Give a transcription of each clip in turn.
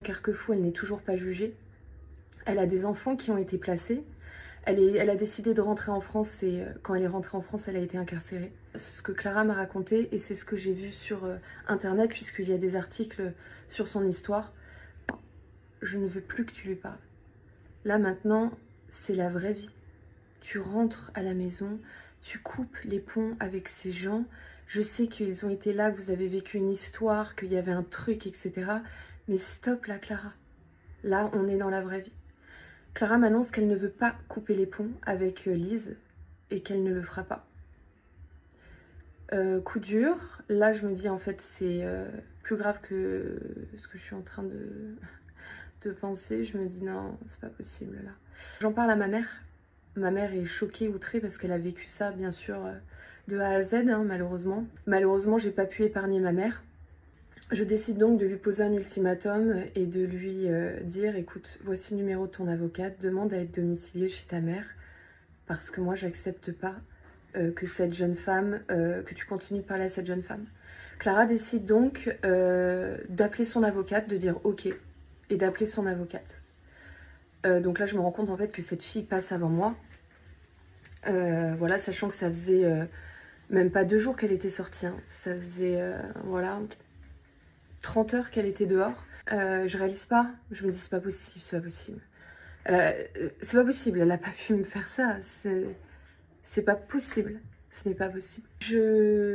Carquefou, elle n'est toujours pas jugée. Elle a des enfants qui ont été placés. Elle a décidé de rentrer en France et quand elle est rentrée en France, elle a été incarcérée. C'est ce que Clara m'a raconté et c'est ce que j'ai vu sur internet puisqu'il y a des articles sur son histoire. Je ne veux plus que tu lui parles. Là maintenant, c'est la vraie vie. Tu rentres à la maison, tu coupes les ponts avec ces gens. Je sais qu'ils ont été là, que vous avez vécu une histoire, qu'il y avait un truc, etc. Mais stop là, Clara. Là, on est dans la vraie vie. Clara m'annonce qu'elle ne veut pas couper les ponts avec Lise et qu'elle ne le fera pas. Coup dur, là je me dis en fait c'est plus grave que ce que je suis en train de penser. Je me dis non, c'est pas possible là. J'en parle à ma mère. Ma mère est choquée, outrée parce qu'elle a vécu ça bien sûr de A à Z hein, malheureusement. Malheureusement j'ai pas pu épargner ma mère. Je décide donc de lui poser un ultimatum et de lui dire écoute, voici le numéro de ton avocate, demande à être domiciliée chez ta mère parce que moi j'accepte pas que cette jeune femme, que tu continues de parler à cette jeune femme. Clara décide donc d'appeler son avocate, de dire ok et d'appeler son avocate. Donc là je me rends compte en fait que cette fille passe avant moi. Voilà, sachant que ça faisait même pas 2 jours qu'elle était sortie, hein. Ça faisait voilà 30 heures qu'elle était dehors. Je réalise pas, je me dis c'est pas possible, c'est pas possible. C'est pas possible, elle a pas pu me faire ça, c'est pas possible, ce n'est pas possible.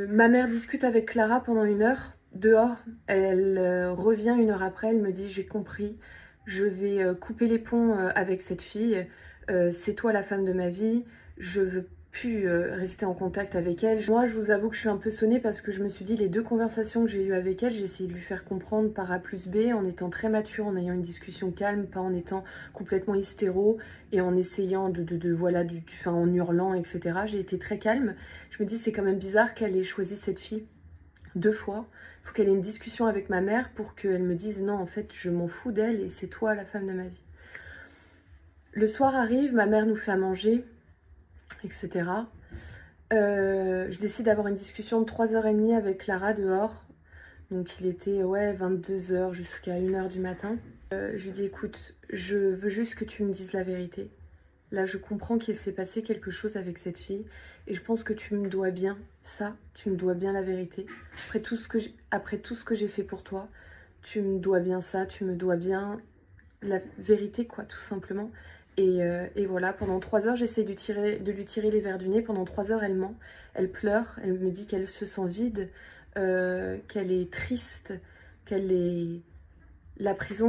Ma mère discute avec Clara pendant 1 heure, dehors, elle revient 1 heure après, elle me dit j'ai compris, je vais couper les ponts avec cette fille, c'est toi la femme de ma vie, je veux plus rester en contact avec elle. Moi je vous avoue que je suis un peu sonnée parce que je me suis dit les 2 conversations que j'ai eues avec elle, j'ai essayé de lui faire comprendre par A plus B en étant très mature, en ayant une discussion calme, pas en étant complètement hystéro et en essayant voilà, enfin, en hurlant etc. J'ai été très calme. Je me dis c'est quand même bizarre qu'elle ait choisi cette fille 2 fois. Il faut qu'elle ait une discussion avec ma mère pour qu'elle me dise non en fait je m'en fous d'elle et c'est toi la femme de ma vie. Le soir arrive, ma mère nous fait à manger, etc. Je décide d'avoir une discussion de 3h30 avec Clara dehors. Donc il était ouais 22h jusqu'à 1h du matin. Je lui dis écoute, je veux juste que tu me dises la vérité. Là je comprends qu'il s'est passé quelque chose avec cette fille et je pense que tu me dois bien ça, tu me dois bien la vérité. Après tout ce que j'ai fait pour toi, tu me dois bien ça, tu me dois bien la vérité quoi tout simplement. Et voilà, pendant 3 heures, j'essaie de lui tirer les verres du nez. Pendant 3 heures, elle ment, elle pleure, elle me dit qu'elle se sent vide, qu'elle est triste, qu'elle est... La prison,